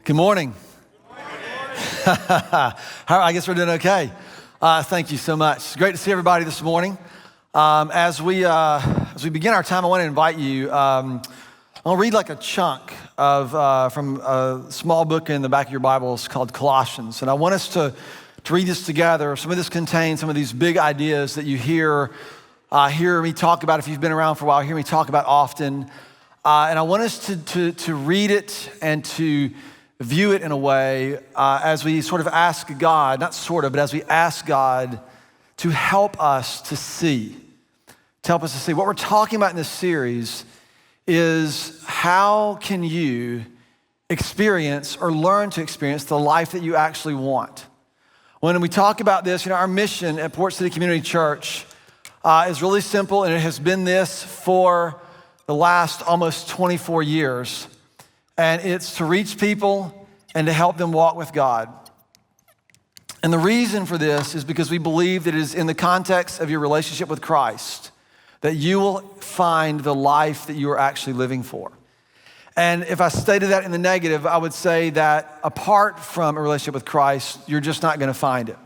Good morning. I guess we're doing okay. Thank you so much. It's great to see everybody this morning. As we begin our time, I want to invite you. I'll read like a chunk from a small book in the back of your Bibles called Colossians, and I want us to read this together. Some of this contains some of these big ideas that you hear me talk about. If you've been around for a while, hear me talk about often. And I want us to read it and to view it in a way as we sort of ask God, not sort of, but as we ask God to help us to see, What we're talking about in this series is how can you experience or learn to experience the life that you actually want. When we talk about this, our mission at Port City Community Church is really simple, and it has been this for the last almost 24 years. And it's to reach people and to help them walk with God. And the reason for this is because we believe that it is in the context of your relationship with Christ that you will find the life that you are actually living for. And if I stated that in the negative, I would say that apart from a relationship with Christ, you're just not going to find it.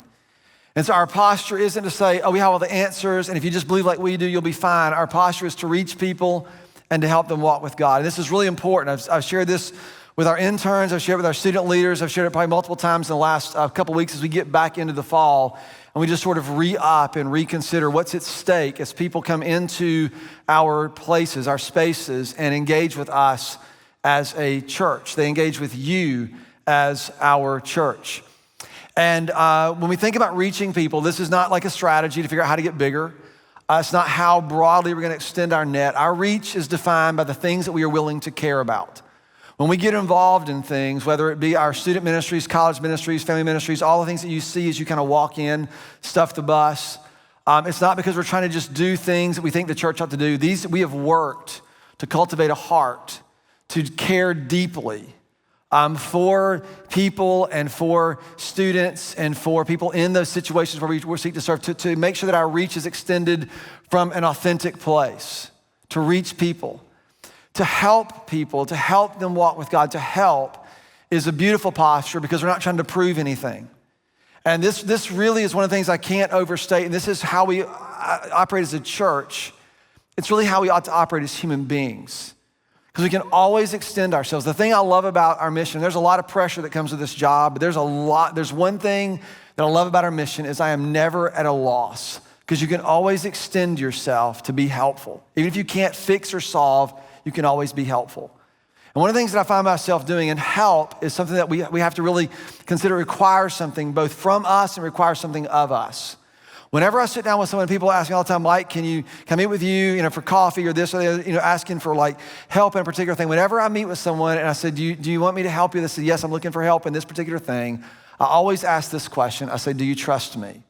And so our posture isn't to say, we have all the answers, and if you just believe like we do, you'll be fine. Our posture is to reach people and to help them walk with God. And this is really important. I've shared this with our interns, I've shared it with our student leaders, I've shared it probably multiple times in the last couple weeks as we get back into the fall, and we just sort of re-up and reconsider what's at stake as people come into our places, our spaces, and engage with us as a church. They engage with you as our church. And when we think about reaching people, this is not like a strategy to figure out how to get bigger. It's not how broadly we're going to extend our net. Our reach is defined by the things that we are willing to care about. When we get involved in things, whether it be our student ministries, college ministries, family ministries, all the things that you see as you kind of walk in, stuff the bus, it's not because we're trying to just do things that we think the church ought to do. We have worked to cultivate a heart, to care deeply for people and for students and for people in those situations where we seek to serve, to make sure that our reach is extended from an authentic place, to reach people, to help people, to help them walk with God. To help is a beautiful posture because we're not trying to prove anything. And this really is one of the things I can't overstate, and this is how we operate as a church. It's really how we ought to operate as human beings, because we can always extend ourselves. The thing I love about our mission, there's a lot of pressure that comes with this job, but there's one thing that I love about our mission is I am never at a loss, because you can always extend yourself to be helpful. Even if you can't fix or solve, you can always be helpful. And one of the things that I find myself doing, and help is something that we have to really consider requires something both from us and requires something of us. Whenever I sit down with someone, people ask me all the time, Mike, can I meet with you, for coffee or this or the other, asking for like help in a particular thing. Whenever I meet with someone and I said, do you want me to help you? They said, yes, I'm looking for help in this particular thing. I always ask this question. I say, do you trust me?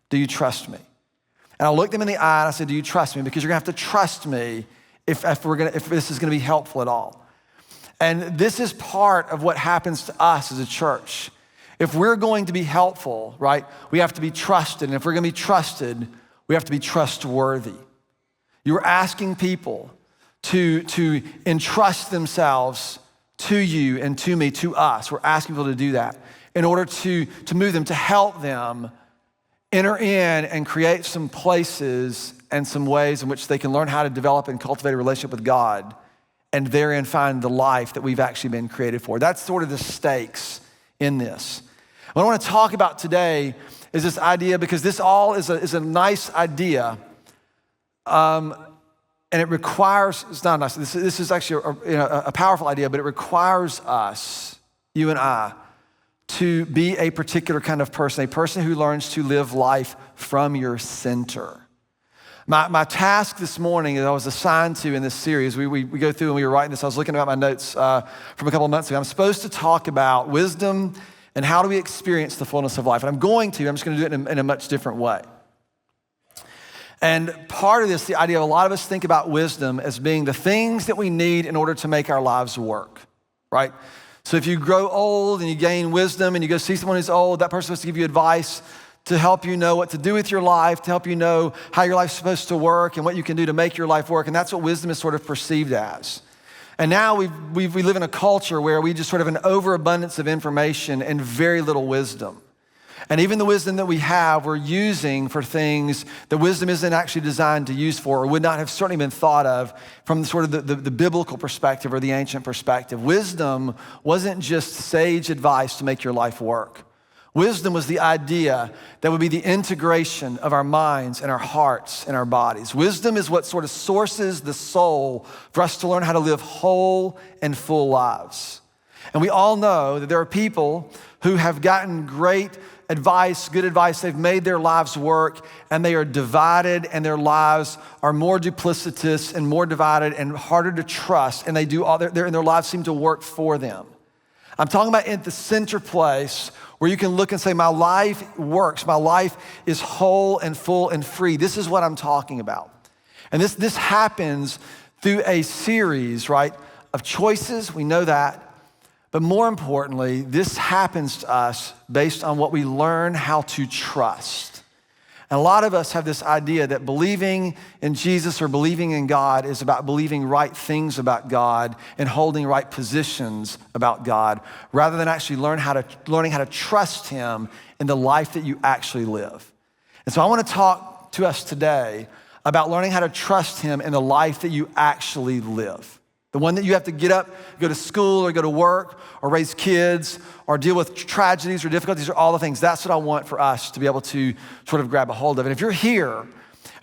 Do you trust me? And I look them in the eye and I say, do you trust me? Because you're gonna have to trust me if this is gonna be helpful at all. And this is part of what happens to us as a church. If we're going to be helpful, right, we have to be trusted. And if we're gonna be trusted, we have to be trustworthy. You're asking people to entrust themselves to you and to me, to us. We're asking people to do that in order to move them, to help them enter in and create some places and some ways in which they can learn how to develop and cultivate a relationship with God and therein find the life that we've actually been created for. That's sort of the stakes in this. What I want to talk about today is this idea, because this all is a nice idea, and it requires, it's not nice, this is actually a powerful idea, but it requires us, you and I, to be a particular kind of person, a person who learns to live life from your center. My task this morning that I was assigned to in this series, we go through and we were writing this, I was looking at my notes from a couple of months ago. I'm supposed to talk about wisdom and how do we experience the fullness of life. And I'm just gonna do it in a much different way. And part of this, the idea of a lot of us think about wisdom as being the things that we need in order to make our lives work, right? So if you grow old and you gain wisdom and you go see someone who's old, that person's supposed to give you advice to help you know what to do with your life, to help you know how your life's supposed to work and what you can do to make your life work. And that's what wisdom is sort of perceived as. And now we live in a culture where we just sort of an overabundance of information and very little wisdom. And even the wisdom that we have, we're using for things that wisdom isn't actually designed to use for, or would not have certainly been thought of from sort of the biblical perspective or the ancient perspective. Wisdom wasn't just sage advice to make your life work. Wisdom was the idea that would be the integration of our minds and our hearts and our bodies. Wisdom is what sort of sources the soul for us to learn how to live whole and full lives. And we all know that there are people who have gotten great advice, good advice. They've made their lives work, and they are divided, and their lives are more duplicitous and more divided and harder to trust, and they do all their lives seem to work for them. I'm talking about at the center place where you can look and say, my life works. My life is whole and full and free. This is what I'm talking about. And this happens through a series, right, of choices. We know that. But more importantly, this happens to us based on what we learn how to trust. And a lot of us have this idea that believing in Jesus or believing in God is about believing right things about God and holding right positions about God, rather than actually learning how to trust Him in the life that you actually live. And so I want to talk to us today about learning how to trust Him in the life that you actually live. The one that you have to get up, go to school or go to work or raise kids or deal with tragedies or difficulties or all the things. That's what I want for us to be able to sort of grab a hold of. And if you're here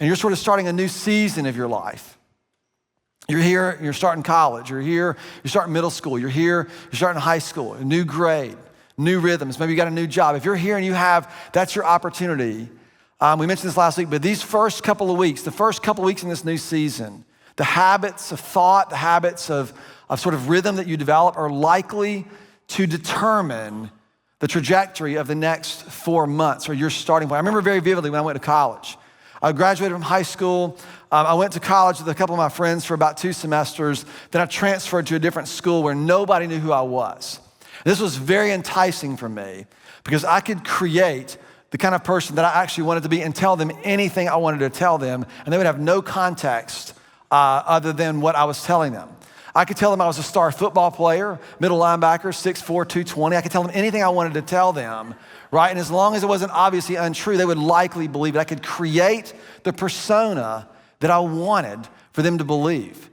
and you're sort of starting a new season of your life, you're here, you're starting college, you're here, you're starting middle school, you're here, you're starting high school, a new grade, new rhythms, maybe you got a new job. If you're here and you have, that's your opportunity. We mentioned this last week, but these first couple of weeks, the first couple of weeks in this new season, the habits of thought, the habits of sort of rhythm that you develop are likely to determine the trajectory of the next 4 months or your starting point. I remember very vividly when I went to college. I graduated from high school. I went to college with a couple of my friends for about 2 semesters. Then I transferred to a different school where nobody knew who I was. This was very enticing for me because I could create the kind of person that I actually wanted to be and tell them anything I wanted to tell them, and they would have no context other than what I was telling them. I could tell them I was a star football player, middle linebacker, 6'4", 220. I could tell them anything I wanted to tell them, right? And as long as it wasn't obviously untrue, they would likely believe it. I could create the persona that I wanted for them to believe.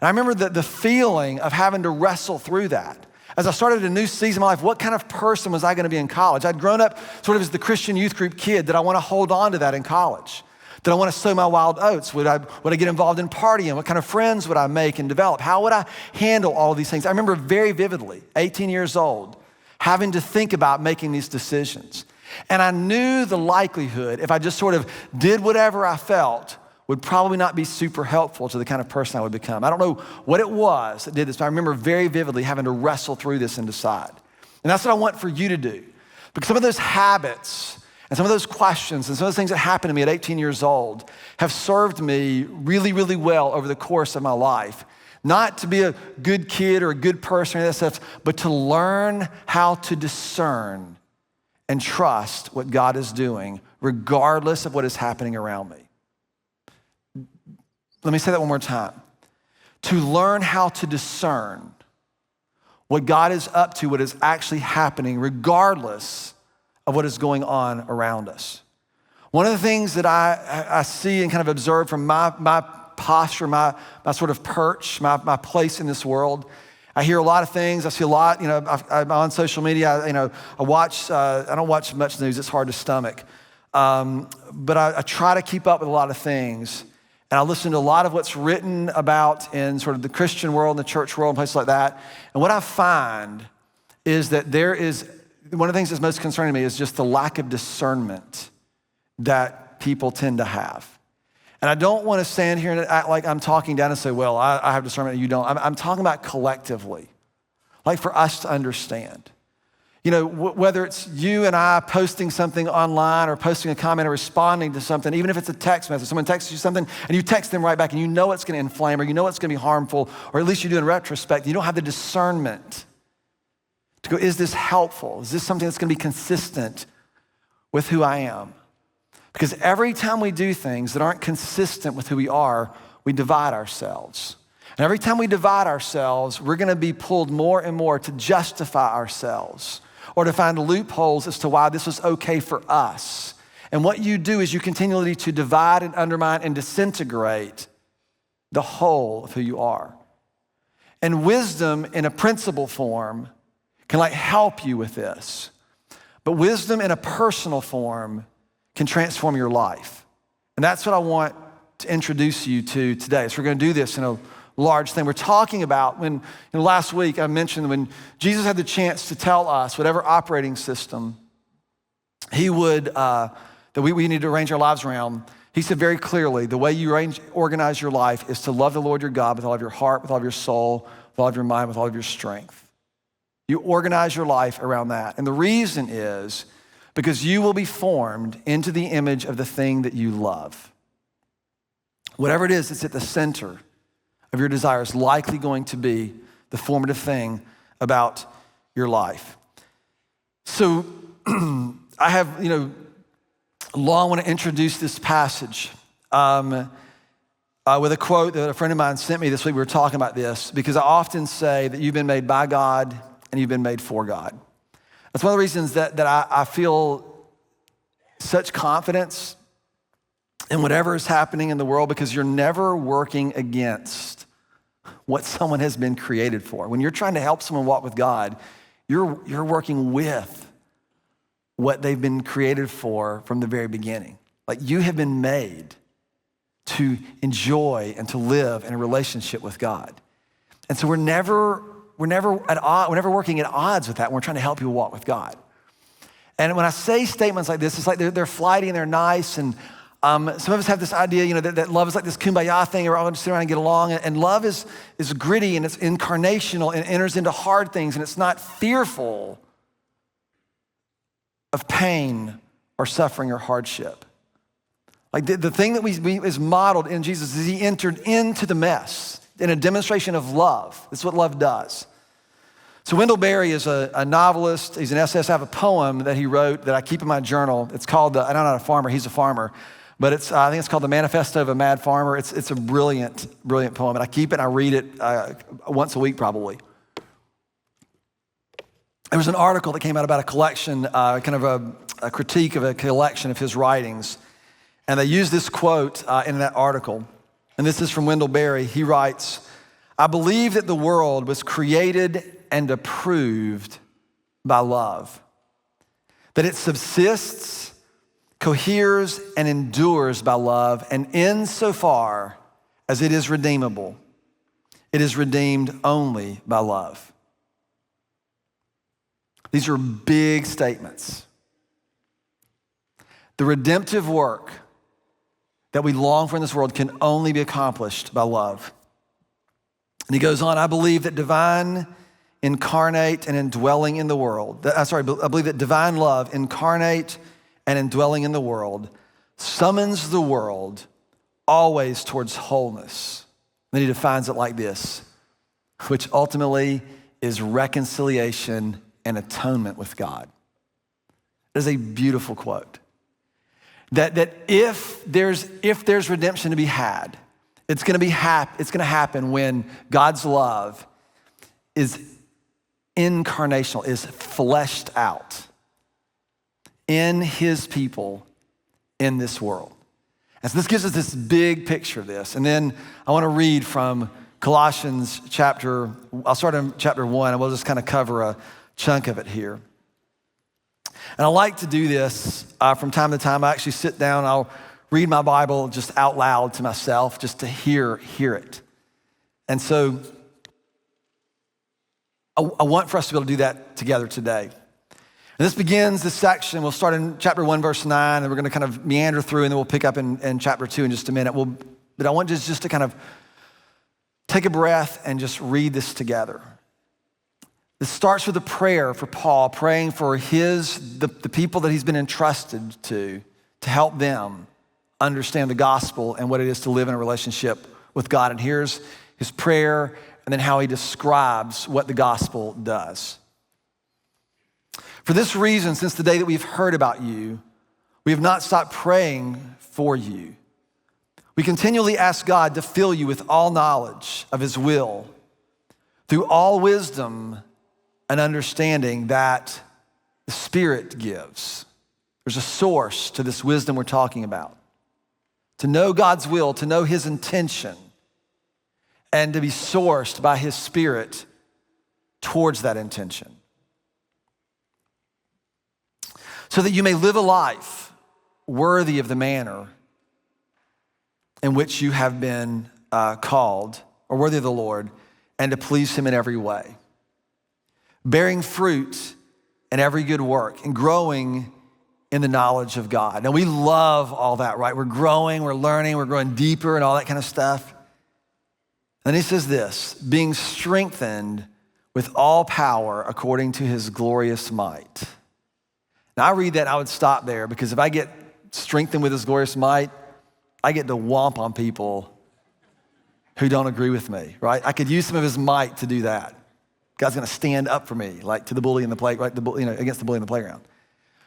And I remember the feeling of having to wrestle through that. As I started a new season of my life, what kind of person was I going to be in college? I'd grown up sort of as the Christian youth group kid. Did I want to hold on to that in college? Did I want to sow my wild oats? Would I get involved in partying? What kind of friends would I make and develop? How would I handle all of these things? I remember very vividly, 18 years old, having to think about making these decisions. And I knew the likelihood, if I just sort of did whatever I felt, would probably not be super helpful to the kind of person I would become. I don't know what it was that did this, but I remember very vividly having to wrestle through this and decide. And that's what I want for you to do. Because some of those habits and some of those questions and some of those things that happened to me at 18 years old have served me really, really well over the course of my life. Not to be a good kid or a good person or that stuff, but to learn how to discern and trust what God is doing, regardless of what is happening around me. Let me say that one more time. To learn how to discern what God is up to, what is actually happening, regardless of what is going on around us. One of the things that I see and kind of observe from my posture, my sort of perch, my place in this world, I hear a lot of things. I see a lot, I'm on social media, I watch, I don't watch much news. It's hard to stomach. But I try to keep up with a lot of things. And I listen to a lot of what's written about in sort of the Christian world and the church world and places like that. And what I find is that one of the things that's most concerning to me is just the lack of discernment that people tend to have. And I don't want to stand here and act like I'm talking down and say, well, I have discernment and you don't. I'm talking about collectively, like for us to understand. Whether it's you and I posting something online or posting a comment or responding to something, even if it's a text message, someone texts you something and you text them right back and you know it's going to inflame or you know it's going to be harmful, or at least you do in retrospect, you don't have the discernment to go, is this helpful? Is this something that's going to be consistent with who I am? Because every time we do things that aren't consistent with who we are, we divide ourselves. And every time we divide ourselves, we're gonna be pulled more and more to justify ourselves or to find loopholes as to why this was okay for us. And what you do is you continually to divide and undermine and disintegrate the whole of who you are. And wisdom in a principle form can help you with this. But wisdom in a personal form can transform your life. And that's what I want to introduce you to today. So we're gonna do this in a large thing. We're talking about last week I mentioned when Jesus had the chance to tell us whatever operating system he would, that we need to arrange our lives around. He said very clearly, the way you organize your life is to love the Lord your God with all of your heart, with all of your soul, with all of your mind, with all of your strength. You organize your life around that. And the reason is because you will be formed into the image of the thing that you love. Whatever it is that's at the center of your desire is likely going to be the formative thing about your life. So I have, long want to introduce this passage with a quote that a friend of mine sent me this week. We were talking about this because I often say that you've been made by God and you've been made for God. That's one of the reasons that I feel such confidence in whatever is happening in the world, because you're never working against what someone has been created for. When you're trying to help someone walk with God, you're working with what they've been created for from the very beginning. You have been made to enjoy and to live in a relationship with God. And so we're never working at odds with that when we're trying to help people walk with God. And when I say statements like this, it's like they're flighty and they're nice. And some of us have this idea, that love is like this kumbaya thing, we're all just sit around and get along. And love is gritty and it's incarnational and enters into hard things, and it's not fearful of pain or suffering or hardship. The thing that is modeled in Jesus is he entered into the mess in a demonstration of love. That's what love does. So Wendell Berry is a novelist. He's an essayist. I have a poem that he wrote that I keep in my journal. It's called, I'm not a farmer, he's a farmer, but I think it's called The Manifesto of a Mad Farmer. It's a brilliant, brilliant poem, and I keep it and I read it once a week probably. There was an article that came out about a collection, kind of a critique of a collection of his writings, and they used this quote in that article, and this is from Wendell Berry. He writes, "I believe that the world was created and approved by love, that it subsists, coheres, and endures by love, and insofar as it is redeemable, it is redeemed only by love." These are big statements. The redemptive work that we long for in this world can only be accomplished by love. And he goes on, I believe that divine incarnate and indwelling in the world, I believe that divine love incarnate and indwelling in the world summons the world always towards wholeness. Then he defines it like this, which ultimately is reconciliation and atonement with God. It is a beautiful quote. That if there's redemption to be had, it's gonna happen when God's love is incarnational, is fleshed out in his people in this world. And so this gives us this big picture of this. And then I want to read from Colossians I'll start in chapter 1, and we'll just kind of cover a chunk of it here. And I like to do this from time to time. I actually sit down, I'll read my Bible just out loud to myself, just to hear it. And so I want for us to be able to do that together today. And this begins this section. We'll start in chapter 1, verse 9, and we're going to kind of meander through, and then we'll pick up in chapter 2 in just a minute. But I want just to kind of take a breath and just read this together. This starts with a prayer for Paul, praying for the people that he's been entrusted to help them understand the gospel and what it is to live in a relationship with God. And here's his prayer, and then how he describes what the gospel does. For this reason, since the day that we've heard about you, we have not stopped praying for you. We continually ask God to fill you with all knowledge of his will through all wisdom and understanding that the Spirit gives. There's a source to this wisdom we're talking about. To know God's will, to know his intention, and to be sourced by his Spirit towards that intention. So that you may live a life worthy of the manner in which you have been called, or worthy of the Lord, and to please him in every way. Bearing fruit in every good work and growing in the knowledge of God. Now we love all that, right? We're growing, we're learning, we're growing deeper and all that kind of stuff. And he says this, being strengthened with all power according to his glorious might. Now I read that, I would stop there, because if I get strengthened with his glorious might, I get to whomp on people who don't agree with me, right? I could use some of his might to do that. God's gonna stand up for me, like to the bully in the play, right? Against the bully in the playground.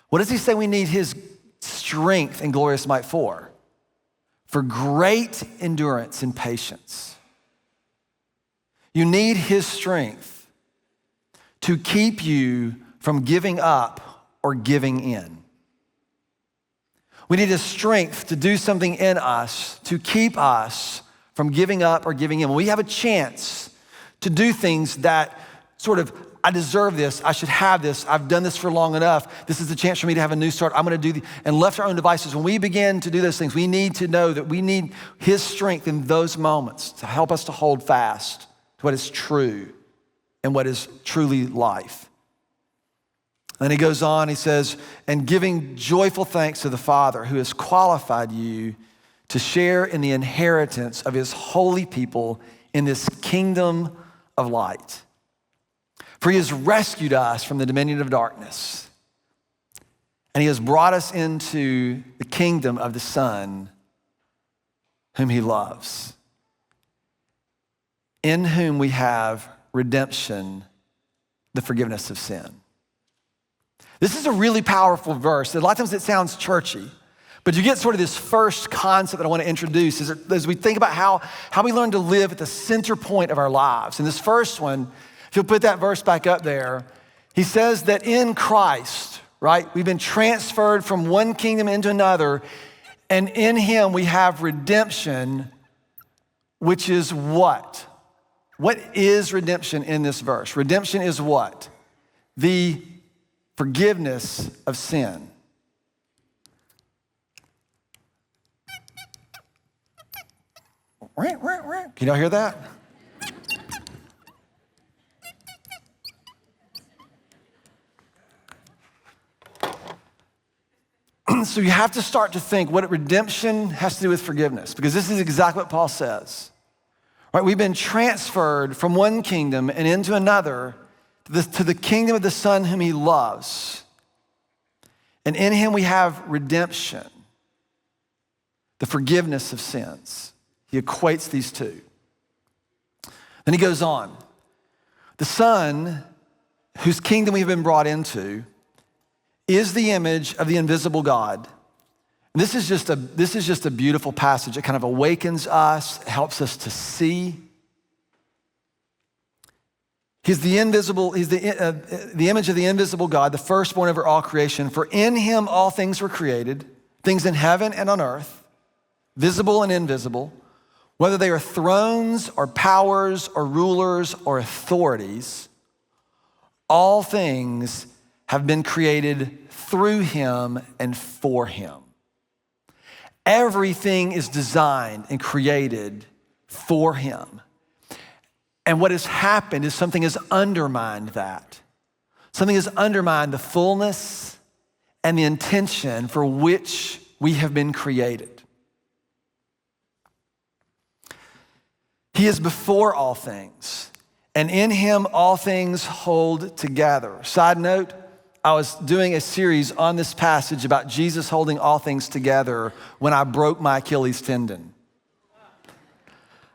What does he say we need his strength and glorious might for? For great endurance and patience. You need his strength to keep you from giving up or giving in. We need his strength to do something in us to keep us from giving up or giving in. When we have a chance to do things that sort of, I deserve this, I should have this, I've done this for long enough, this is the chance for me to have a new start, I'm gonna do and left our own devices. When we begin to do those things, we need to know that we need his strength in those moments to help us to hold fast to what is true and what is truly life. And he goes on, he says, and giving joyful thanks to the Father who has qualified you to share in the inheritance of his holy people in this kingdom of light. For he has rescued us from the dominion of darkness, and he has brought us into the kingdom of the Son whom he loves, in whom we have redemption, the forgiveness of sin. This is a really powerful verse. A lot of times it sounds churchy, but you get sort of this first concept that I want to introduce as we think about how we learn to live at the center point of our lives. And this first one, if you'll put that verse back up there, he says that in Christ, right, we've been transferred from one kingdom into another, and in him we have redemption, which is what? What is redemption in this verse? Redemption is what? The forgiveness of sin. Can y'all hear that? So you have to start to think what redemption has to do with forgiveness, because this is exactly what Paul says. Right? We've been transferred from one kingdom and into another to the kingdom of the Son whom he loves. And in him we have redemption, the forgiveness of sins. He equates these two. Then he goes on. The Son, whose kingdom we've been brought into, is the image of the invisible God. And this is just a beautiful passage. It kind of awakens us, helps us to see. He's the image of the invisible God, the firstborn over all creation. For in him all things were created, things in heaven and on earth, visible and invisible, whether they are thrones or powers or rulers or authorities, all things have been created through him and for him. Everything is designed and created for him. And what has happened is something has undermined that. Something has undermined the fullness and the intention for which we have been created. He is before all things, and in him all things hold together. Side note, I was doing a series on this passage about Jesus holding all things together when I broke my Achilles tendon.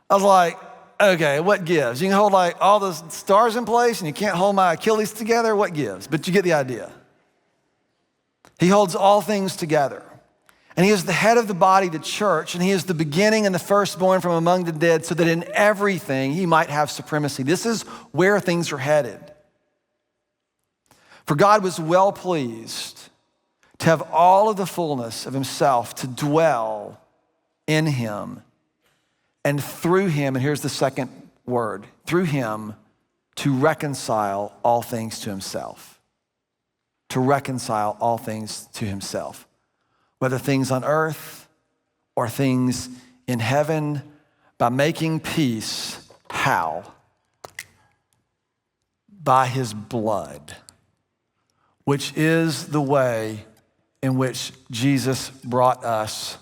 I was like, okay, what gives? You can hold like all the stars in place and you can't hold my Achilles together, what gives? But you get the idea. He holds all things together. And he is the head of the body, the church, and he is the beginning and the firstborn from among the dead, so that in everything he might have supremacy. This is where things are headed. For God was well pleased to have all of the fullness of himself to dwell in him, and through him, and here's the second word, through him to reconcile all things to himself. To reconcile all things to himself. Whether things on earth or things in heaven, by making peace. How? By his blood, which is the way in which Jesus brought us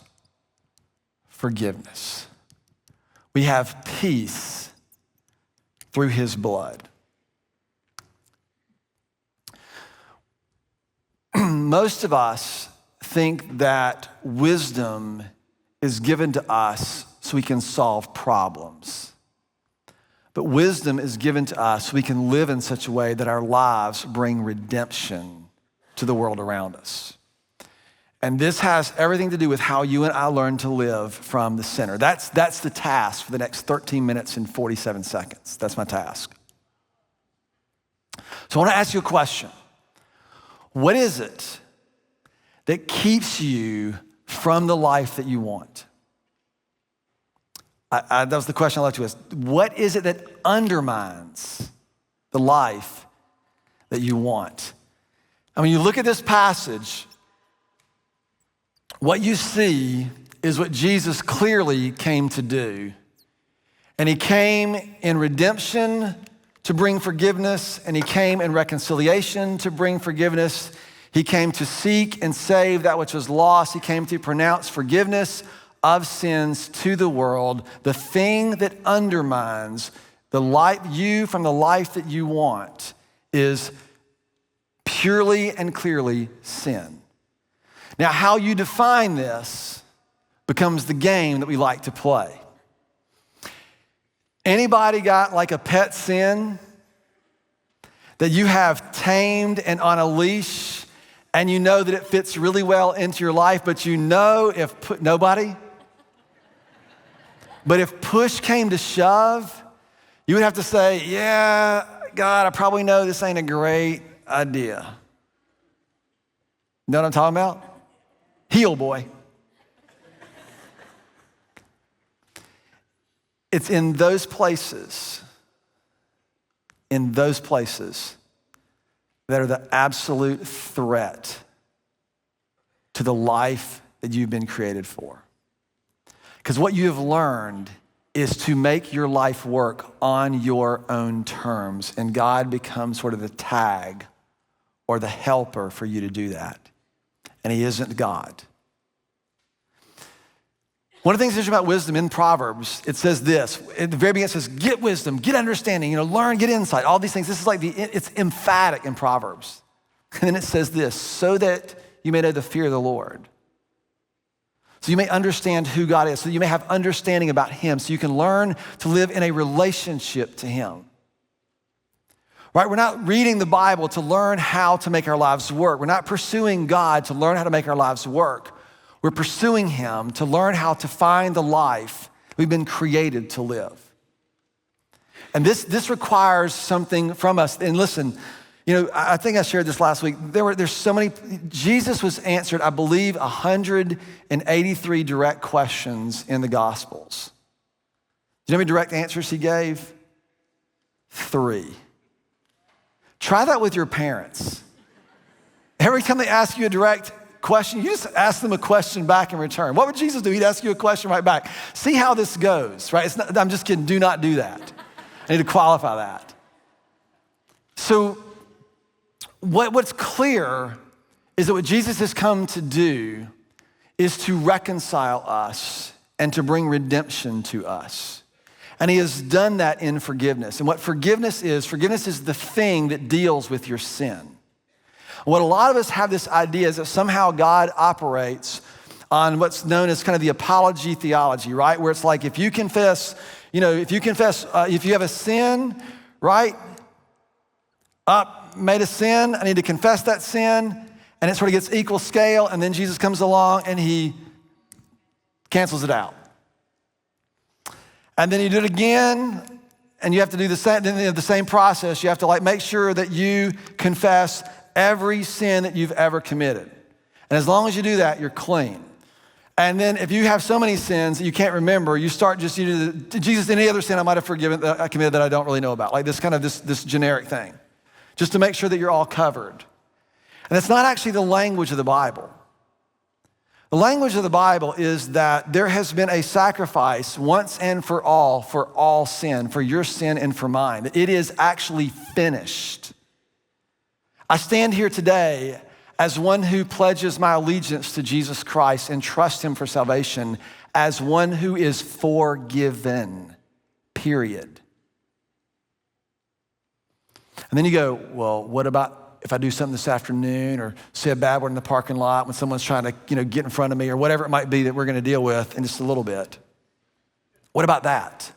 forgiveness. We have peace through his blood. Most of us think that wisdom is given to us so we can solve problems. But wisdom is given to us so we can live in such a way that our lives bring redemption to the world around us. And this has everything to do with how you and I learn to live from the center. That's the task for the next 13 minutes and 47 seconds. That's my task. So I want to ask you a question. What is it that keeps you from the life that you want? That was the question I'd like to ask. What is it that undermines the life that you want? And when you look at this passage, what you see is what Jesus clearly came to do. And he came in redemption to bring forgiveness, and he came in reconciliation to bring forgiveness. He came to seek and save that which was lost. He came to pronounce forgiveness of sins to the world. The thing that undermines the life, you from the life that you want, is purely and clearly sin. Now, how you define this becomes the game that we like to play. Anybody got like a pet sin that you have tamed and on a leash, and you know that it fits really well into your life, but you know nobody? But if push came to shove, you would have to say, yeah, God, I probably know this ain't a great idea. You know what I'm talking about? Heel boy. It's in those places that are the absolute threat to the life that you've been created for. Because what you have learned is to make your life work on your own terms, and God becomes sort of the tag or the helper for you to do that. And he isn't God. One of the things that's about wisdom in Proverbs, it says this. At the very beginning, it says, get wisdom, get understanding, learn, get insight, all these things. This is like it's emphatic in Proverbs. And then it says this, so that you may know the fear of the Lord. So you may understand who God is, so you may have understanding about him, so you can learn to live in a relationship to him. Right? We're not reading the Bible to learn how to make our lives work. We're not pursuing God to learn how to make our lives work. We're pursuing him to learn how to find the life we've been created to live. And this requires something from us. And listen, I think I shared this last week. There's so many, Jesus was answered, I believe, 183 direct questions in the Gospels. Do you know how many direct answers he gave? 3. Try that with your parents. Every time they ask you a direct question, you just ask them a question back in return. What would Jesus do? He'd ask you a question right back. See how this goes, right? I'm just kidding. Do not do that. I need to qualify that. So what's clear is that what Jesus has come to do is to reconcile us and to bring redemption to us. And he has done that in forgiveness. And what forgiveness is the thing that deals with your sin. What a lot of us have this idea is that somehow God operates on what's known as kind of the apology theology, right? Where it's like if you confess, if you have a sin, right? Made a sin, I need to confess that sin, and it sort of gets equal scale, and then Jesus comes along and he cancels it out. And then you do it again, and you have to do the same process. You have to make sure that you confess every sin that you've ever committed. And as long as you do that, you're clean. And then if you have so many sins that you can't remember, you start just, Jesus, any other sin I might have forgiven that I committed that I don't really know about, like this generic thing, just to make sure that you're all covered. And it's not actually the language of the Bible. The language of the Bible is that there has been a sacrifice once and for all sin, for your sin and for mine. It is actually finished. I stand here today as one who pledges my allegiance to Jesus Christ and trusts him for salvation, as one who is forgiven, period. And then you go, well, what about if I do something this afternoon or say a bad word in the parking lot when someone's trying to get in front of me or whatever it might be that we're gonna deal with in just a little bit? What about that?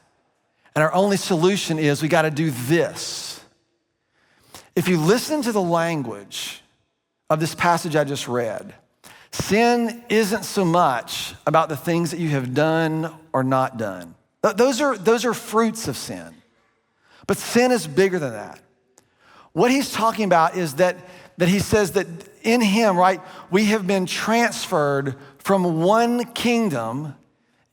And our only solution is we gotta do this. If you listen to the language of this passage I just read, sin isn't so much about the things that you have done or not done. Those are fruits of sin. But sin is bigger than that. What he's talking about is that he says that in him, right, we have been transferred from one kingdom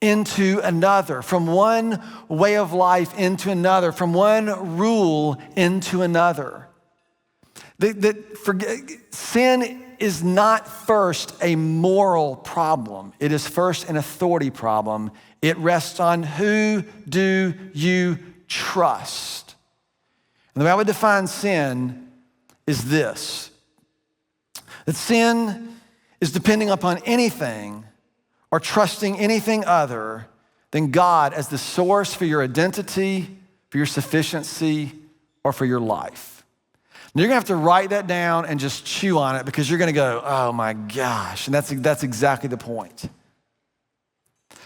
into another, from one way of life into another, from one rule into another. Sin is not first a moral problem. It is first an authority problem. It rests on who do you trust. And the way I would define sin is this, that sin is depending upon anything or trusting anything other than God as the source for your identity, for your sufficiency, or for your life. And you're gonna have to write that down and just chew on it because you're gonna go, oh my gosh, and that's exactly the point.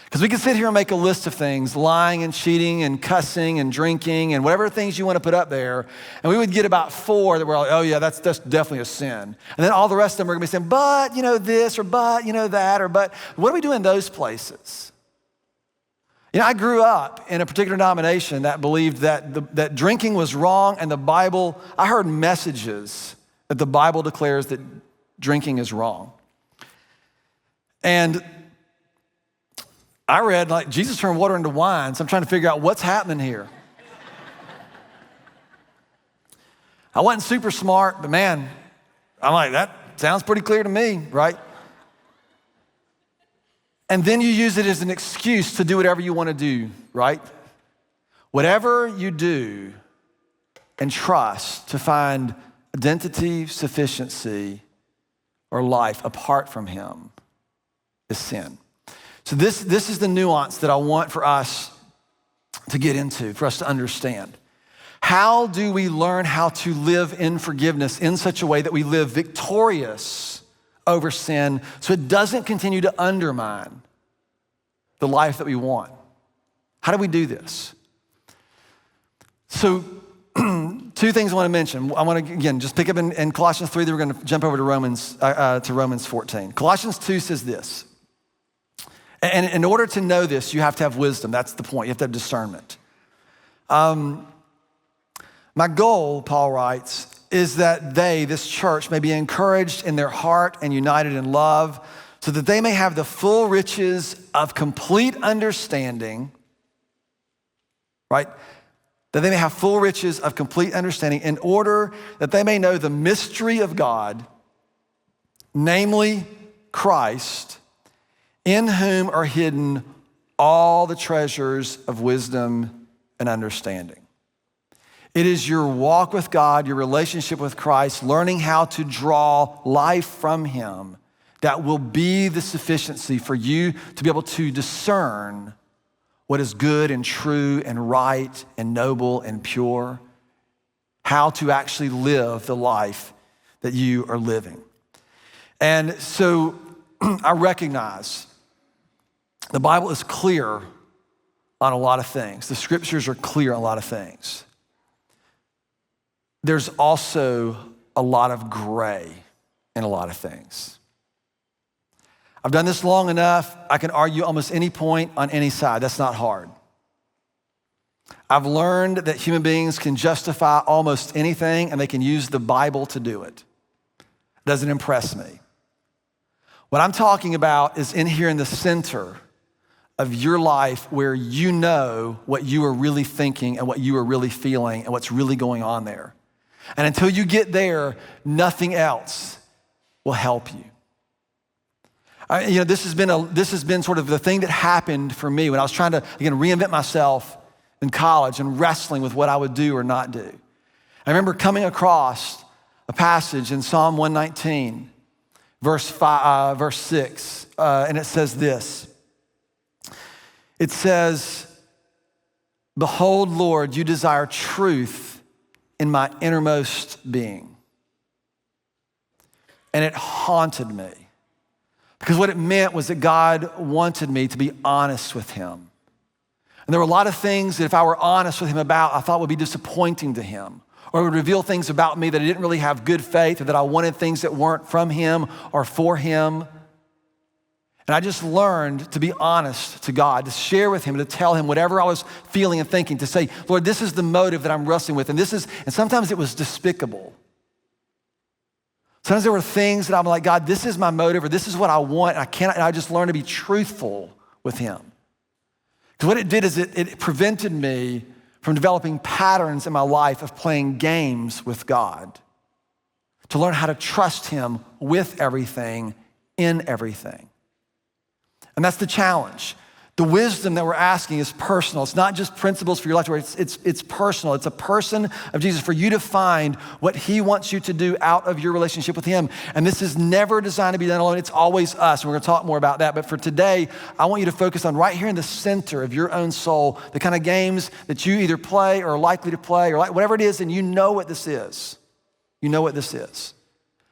Because we can sit here and make a list of things, lying and cheating and cussing and drinking and whatever things you want to put up there, and we would get about 4 that we're like, oh yeah, that's definitely a sin. And then all the rest of them are gonna be saying, but this, or but that, or but. What do we do in those places? I grew up in a particular denomination that believed that drinking was wrong, and the Bible, I heard messages that the Bible declares that drinking is wrong. And I read, Jesus turned water into wine, so I'm trying to figure out what's happening here. I wasn't super smart, but man, I'm like, that sounds pretty clear to me, right? And then you use it as an excuse to do whatever you want to do, right? Whatever you do and trust to find identity, sufficiency, or life apart from him is sin. So this is the nuance that I want for us to get into, for us to understand. How do we learn how to live in forgiveness in such a way that we live victorious over sin so it doesn't continue to undermine the life that we want? How do we do this? So 2 things I want to mention. I want to, again, just pick up in Colossians 3, then we're going to jump over to Romans 14. Colossians 2 says this. And in order to know this, you have to have wisdom. That's the point. You have to have discernment. My goal, Paul writes, is that this church, may be encouraged in their heart and united in love, so that they may have the full riches of complete understanding, right? That they may have full riches of complete understanding in order that they may know the mystery of God, namely Christ, in whom are hidden all the treasures of wisdom and understanding. It is your walk with God, your relationship with Christ, learning how to draw life from him that will be the sufficiency for you to be able to discern what is good and true and right and noble and pure, how to actually live the life that you are living. And so I recognize the Bible is clear on a lot of things. The scriptures are clear on a lot of things. There's also a lot of gray in a lot of things. I've done this long enough, I can argue almost any point on any side. That's not hard. I've learned that human beings can justify almost anything and they can use the Bible to do it. Doesn't impress me. What I'm talking about is in here in the center of your life where you know what you are really thinking and what you are really feeling and what's really going on there. And until you get there, nothing else will help you. This has been sort of the thing that happened for me when I was trying to, again, reinvent myself in college and wrestling with what I would do or not do. I remember coming across a passage in Psalm 119, verse 6, and it says this. It says, "Behold, Lord, you desire truth in my innermost being." And it haunted me because what it meant was that God wanted me to be honest with him. And there were a lot of things that if I were honest with him about, I thought would be disappointing to him, or would reveal things about me that I didn't really have good faith, or that I wanted things that weren't from him or for him. And I just learned to be honest to God, to share with him, to tell him whatever I was feeling and thinking, to say, Lord, this is the motive that I'm wrestling with. And sometimes it was despicable. Sometimes there were things that I'm like, God, this is my motive, or this is what I want. And I just learned to be truthful with him. Because what it did is it prevented me from developing patterns in my life of playing games with God, to learn how to trust him with everything, in everything. And that's the challenge. The wisdom that we're asking is personal. It's not just principles for your life. It's personal. It's a person of Jesus for you to find what he wants you to do out of your relationship with him. And this is never designed to be done alone. It's always us. And we're going to talk more about that. But for today, I want you to focus on right here in the center of your own soul, the kind of games that you either play or are likely to play or whatever it is, and you know what this is. You know what this is.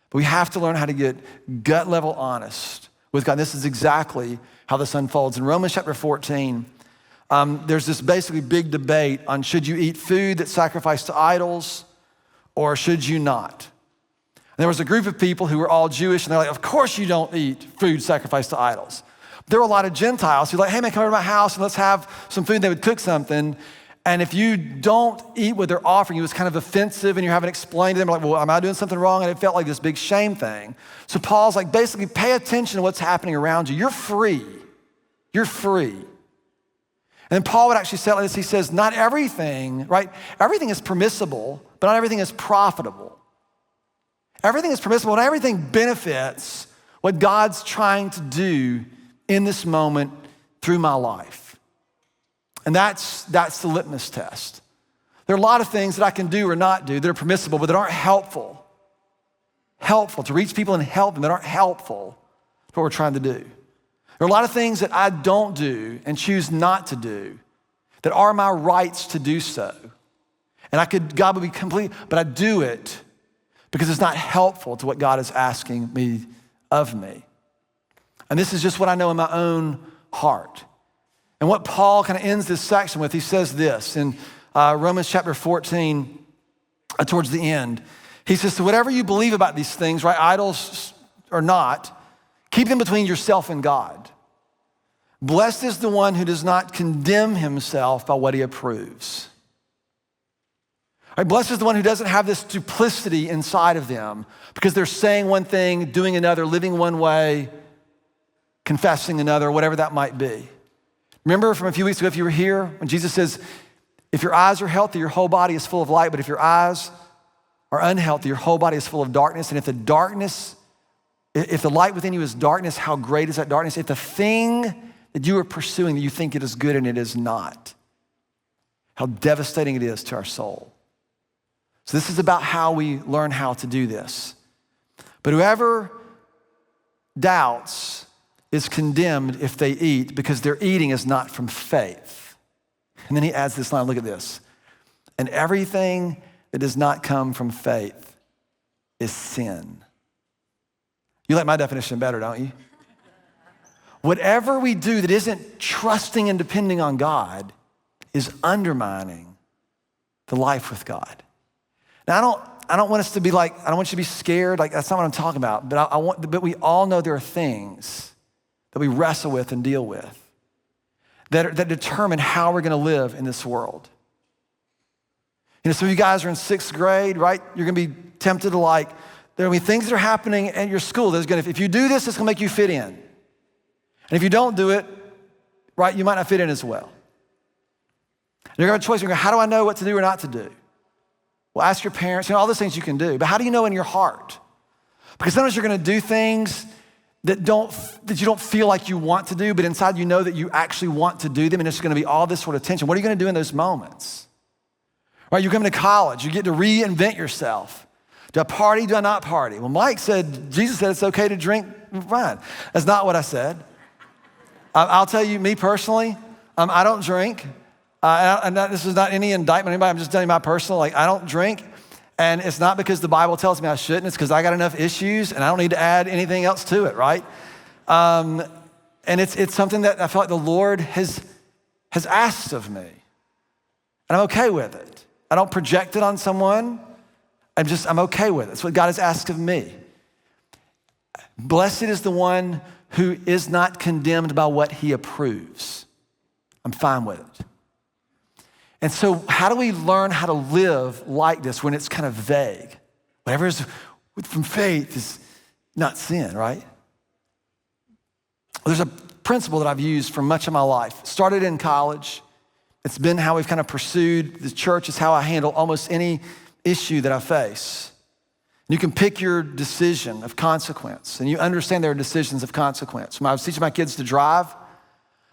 But we have to learn how to get gut level honest with God. This is exactly how this unfolds. In Romans chapter 14, there's this basically big debate on should you eat food that's sacrificed to idols or should you not? And there was a group of people who were all Jewish and they're like, of course you don't eat food sacrificed to idols. But there were a lot of Gentiles who were like, hey man, come over to my house and let's have some food. They would cook something. And if you don't eat what they're offering you, it's kind of offensive and you're having to explain to them like, well, am I doing something wrong? And it felt like this big shame thing. So Paul's like, basically pay attention to what's happening around you. You're free. You're free. And then Paul would actually say it like this. He says, not everything, right? Everything is permissible, but not everything is profitable. Everything is permissible and everything benefits what God's trying to do in this moment through my life. And that's the litmus test. There are a lot of things that I can do or not do that are permissible, but that aren't helpful. Helpful to reach people and help them that aren't helpful to what we're trying to do. There are a lot of things that I don't do and choose not to do that are my rights to do so. And God would be complete, but I do it because it's not helpful to what God is asking me of me. And this is just what I know in my own heart. And what Paul kind of ends this section with, he says this in Romans chapter 14, towards the end. He says, so whatever you believe about these things, right, idols or not, keep them between yourself and God. Blessed is the one who does not condemn himself by what he approves. Right, blessed is the one who doesn't have this duplicity inside of them because they're saying one thing, doing another, living one way, confessing another, whatever that might be. Remember from a few weeks ago, if you were here, when Jesus says, if your eyes are healthy, your whole body is full of light, but if your eyes are unhealthy, your whole body is full of darkness. And if the light within you is darkness, how great is that darkness? If the thing that you are pursuing that you think it is good and it is not, how devastating it is to our soul. So this is about how we learn how to do this. But whoever doubts is condemned if they eat because their eating is not from faith. And then he adds this line, look at this. And everything that does not come from faith is sin. You like my definition better, don't you? Whatever we do that isn't trusting and depending on God is undermining the life with God. Now, don't want us to be like, I don't want you to be scared. Like, that's not what I'm talking about. But we all know there are things that we wrestle with and deal with that determine how we're gonna live in this world. You know, some of you guys are in 6th grade, right? You're gonna be tempted to like, there will be things that are happening at your school if you do this, it's gonna make you fit in. And if you don't do it, right, you might not fit in as well. And you're gonna have a choice, how do I know what to do or not to do? Well, ask your parents, all those things you can do, but how do you know in your heart? Because sometimes you're gonna do things that you don't feel like you want to do, but inside you know that you actually want to do them, and it's gonna be all this sort of tension. What are you gonna do in those moments? Right, you're coming to college, you get to reinvent yourself. Do I party, do I not party? Well, Jesus said it's okay to drink wine. That's not what I said. I'll tell you, me personally, I don't drink. This is not any indictment on anybody, I'm just telling you my personal, I don't drink. And it's not because the Bible tells me I shouldn't, it's because I got enough issues and I don't need to add anything else to it, right? And it's something that I feel like the Lord has asked of me. And I'm okay with it. I don't project it on someone. I'm okay with it. It's what God has asked of me. Blessed is the one who is not condemned by what he approves. I'm fine with it. And so how do we learn how to live like this when it's kind of vague? Whatever is from faith is not sin, right? There's a principle that I've used for much of my life. Started in college. It's been how we've kind of pursued the church. Is how I handle almost any issue that I face. You can pick your decision of consequence, and you understand there are decisions of consequence. When I was teaching my kids to drive,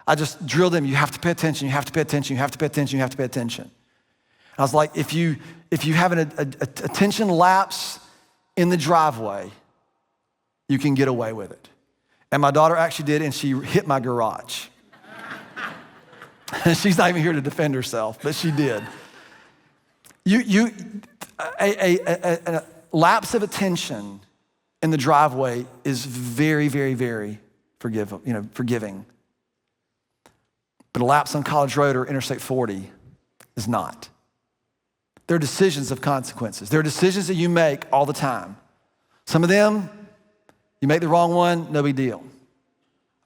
I just drilled them, you have to pay attention, you have to pay attention, you have to pay attention, you have to pay attention. And I was like, if you have an attention lapse in the driveway, you can get away with it. And my daughter actually did, and she hit my garage. She's not even here to defend herself, but she did. A lapse of attention in the driveway is very, very, very forgiving. But a lapse on College Road or Interstate 40 is not. There are decisions of consequences. There are decisions that you make all the time. Some of them, you make the wrong one, no big deal.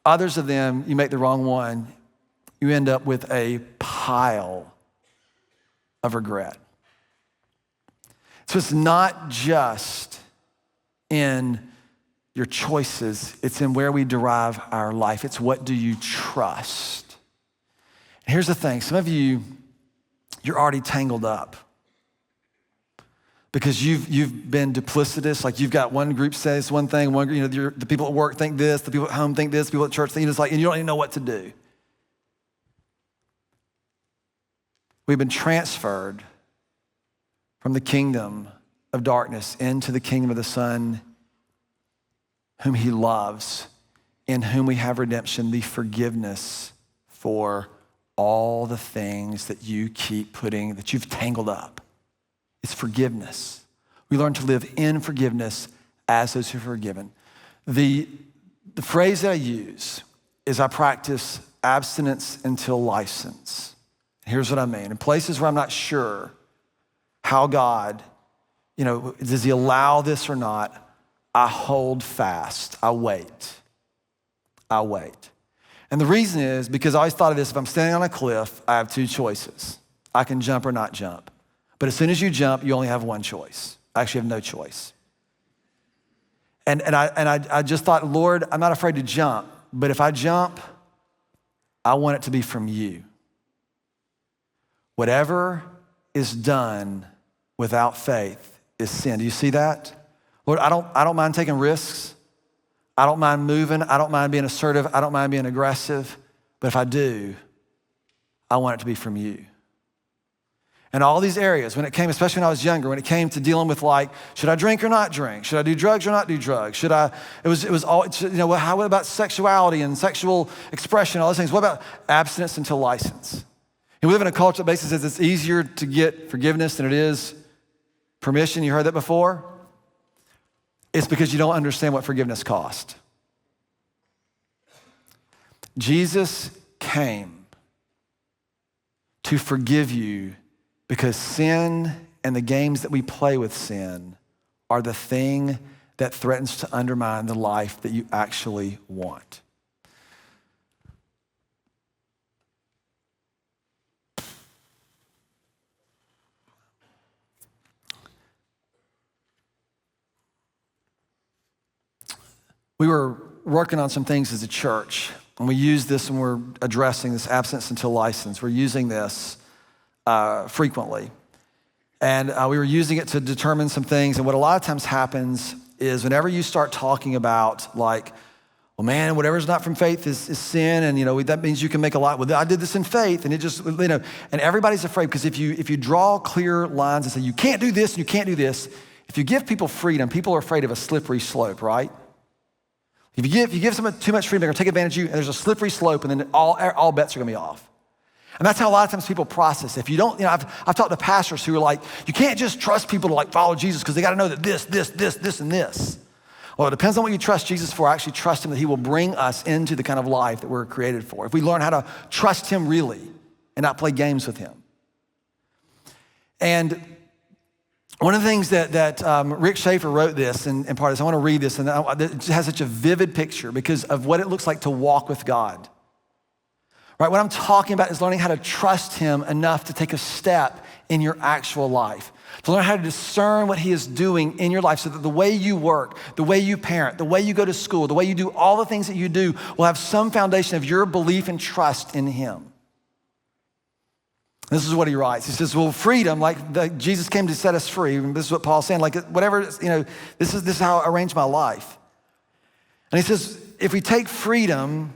Others of them, you make the wrong one, you end up with a pile of regret. So it's not just in your choices, it's in where we derive our life. It's what do you trust? And here's the thing, some of you, you're already tangled up because you've been duplicitous. Like you've got one group says one thing, the people at work think this, the people at home think this, the people at church think this, and you don't even know what to do. We've been transferred from the kingdom of darkness into the kingdom of the Son whom he loves, in whom we have redemption, the forgiveness for all the things that you keep that you've tangled up. It's forgiveness. We learn to live in forgiveness as those who are forgiven. The phrase that I use is I practice abstinence until license. Here's what I mean. In places where I'm not sure how God, does he allow this or not, I hold fast. I wait. And the reason is because I always thought of this, if I'm standing on a cliff, I have two choices. I can jump or not jump. But as soon as you jump, you only have one choice. I actually have no choice. And I just thought, Lord, I'm not afraid to jump, but if I jump, I want it to be from you. Whatever is done without faith is sin. Do you see that? Lord, I don't mind taking risks. I don't mind moving. I don't mind being assertive. I don't mind being aggressive. But if I do, I want it to be from you. And all these areas, especially when I was younger, when it came to dealing with should I drink or not drink? Should I do drugs or not do drugs? What about sexuality and sexual expression, all those things? What about abstinence until license? And we live in a culture that basically says it's easier to get forgiveness than it is permission. You heard that before? It's because you don't understand what forgiveness cost. Jesus came to forgive you because sin and the games that we play with sin are the thing that threatens to undermine the life that you actually want. We were working on some things as a church, and we use this when we're addressing this abstinence until license. We're using this frequently. And we were using it to determine some things. And what a lot of times happens is whenever you start talking about like, well, man, whatever's not from faith is sin. And, that means you can make a lot. Well, I did this in faith. And it just, and everybody's afraid because if you draw clear lines and say, you can't do this and you can't do this, if you give people freedom, people are afraid of a slippery slope, right? If you give someone too much freedom, they're gonna take advantage of you, and there's a slippery slope, and then all bets are gonna be off. And that's how a lot of times people process. If you don't, I've talked to pastors who are like, you can't just trust people to like follow Jesus because they gotta know that this, and this. Well, it depends on what you trust Jesus for. I actually trust him that he will bring us into the kind of life that we're created for. If we learn how to trust him really and not play games with him. And one of the things that Rick Schaefer wrote this in part of this, I want to read this, and it has such a vivid picture because of what it looks like to walk with God. Right, what I'm talking about is learning how to trust him enough to take a step in your actual life, to learn how to discern what he is doing in your life so that the way you work, the way you parent, the way you go to school, the way you do all the things that you do will have some foundation of your belief and trust in him. This is what he writes. He says, well, freedom, like Jesus came to set us free. And this is what Paul's saying, like whatever, this is how I arrange my life. And he says, if we take freedom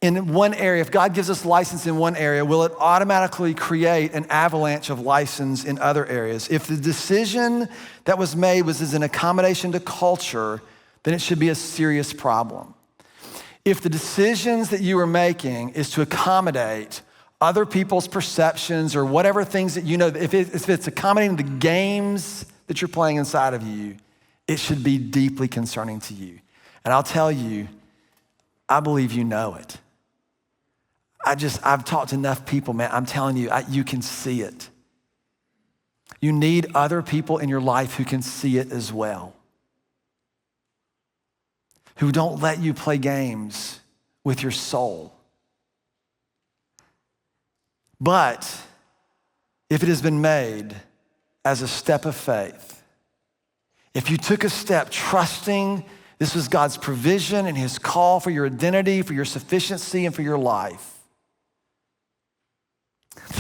in one area, if God gives us license in one area, will it automatically create an avalanche of license in other areas? If the decision that was made was as an accommodation to culture, then it should be a serious problem. If the decisions that you are making is to accommodate other people's perceptions or whatever things that if it's accommodating the games that you're playing inside of you, it should be deeply concerning to you. And I'll tell you, I believe you know it. I've talked to enough people, man. I'm telling you, you can see it. You need other people in your life who can see it as well, who don't let you play games with your soul. But if it has been made as a step of faith, if you took a step trusting this was God's provision and his call for your identity, for your sufficiency, and for your life,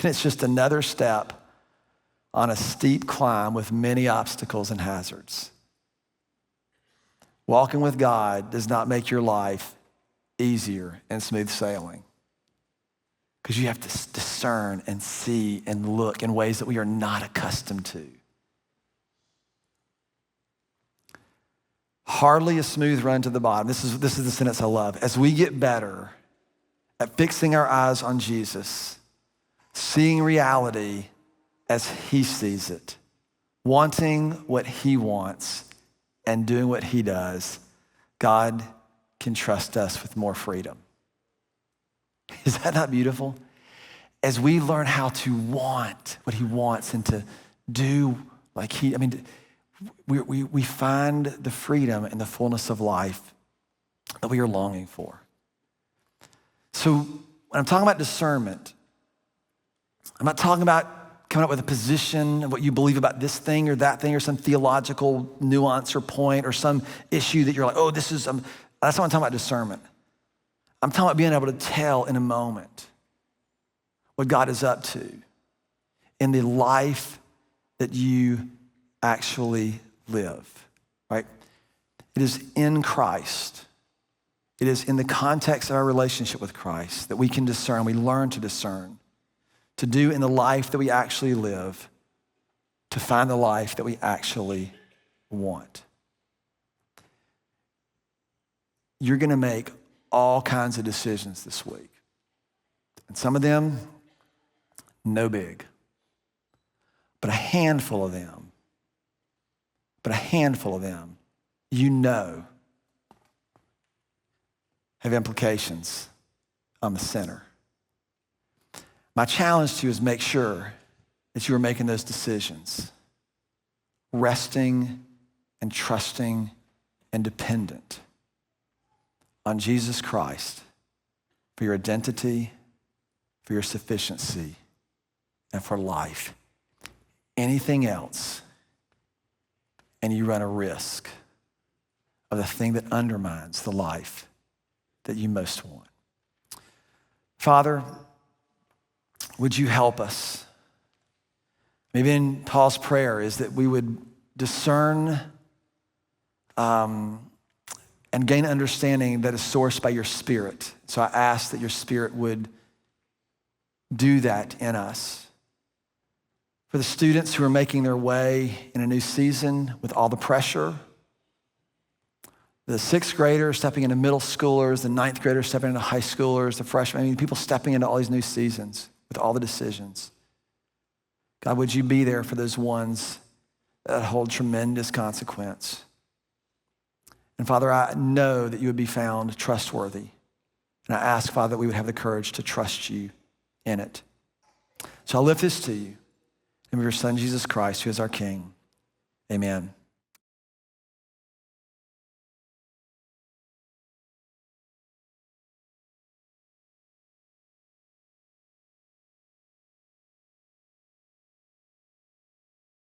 then it's just another step on a steep climb with many obstacles and hazards. Walking with God does not make your life easier and smooth sailing, because you have to discern and see and look in ways that we are not accustomed to. Hardly a smooth run to the bottom. This is the sentence I love. As we get better at fixing our eyes on Jesus, seeing reality as he sees it, wanting what he wants and doing what he does, God can trust us with more freedom. Is that not beautiful? As we learn how to want what he wants and to do like we find the freedom and the fullness of life that we are longing for. So when I'm talking about discernment, I'm not talking about coming up with a position of what you believe about this thing or that thing or some theological nuance or point or some issue that you're like, oh, this is, that's not what I'm talking about discernment. I'm talking about being able to tell in a moment what God is up to in the life that you actually live, right? It is in Christ. It is in the context of our relationship with Christ that we can discern, we learn to discern, to do in the life that we actually live, to find the life that we actually want. You're gonna make all kinds of decisions this week. And some of them, no big. But a handful of them, have implications on the sinner. My challenge to you is make sure that you are making those decisions, resting and trusting and dependent on Jesus Christ for your identity, for your sufficiency, and for life. Anything else, and you run a risk of the thing that undermines the life that you most want. Father, would you help us? Maybe in Paul's prayer is that we would discern and gain understanding that is sourced by your Spirit. So I ask that your Spirit would do that in us. For the students who are making their way in a new season with all the pressure, the sixth graders stepping into middle schoolers, the ninth graders stepping into high schoolers, the freshmen, people stepping into all these new seasons with all the decisions. God, would you be there for those ones that hold tremendous consequence? And Father, I know that you would be found trustworthy. And I ask, Father, that we would have the courage to trust you in it. So I lift this to you in your Son, Jesus Christ, who is our King. Amen.